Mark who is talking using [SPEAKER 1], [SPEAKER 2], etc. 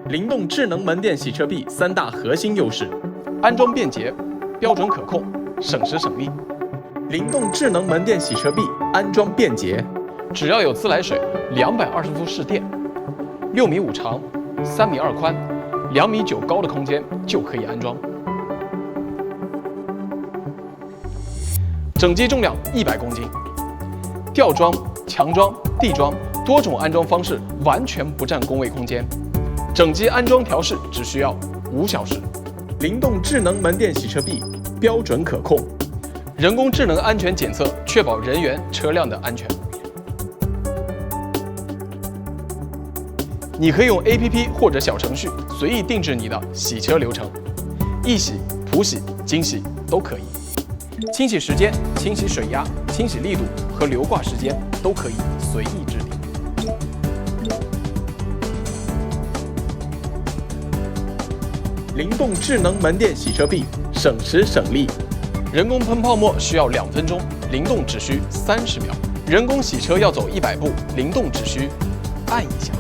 [SPEAKER 1] 灵动智能门店洗车壁3大核心优势：
[SPEAKER 2] 安装便捷、标准可控、省时省力。
[SPEAKER 1] 灵动智能门店洗车壁安装便捷，
[SPEAKER 2] 只要有自来水，220伏式电，6.5米长，3.2米宽，2.9米高的空间就可以安装。整机重量100公斤，吊装、墙装、地装多种安装方式完全不占工位空间。整机安装调试只需要5小时。
[SPEAKER 1] 灵动智能门店洗车壁标准可控，
[SPEAKER 2] 人工智能安全检测，确保人员、车辆的安全。你可以用 APP 或者小程序随意定制你的洗车流程，一洗、普洗、精洗都可以。清洗时间、清洗水压、清洗力度和流挂时间都可以随意制定。
[SPEAKER 1] 灵动智能门店洗车壁省时省力，
[SPEAKER 2] 人工喷泡沫需要2分钟，灵动只需30秒；人工洗车要走100步，灵动只需按一下。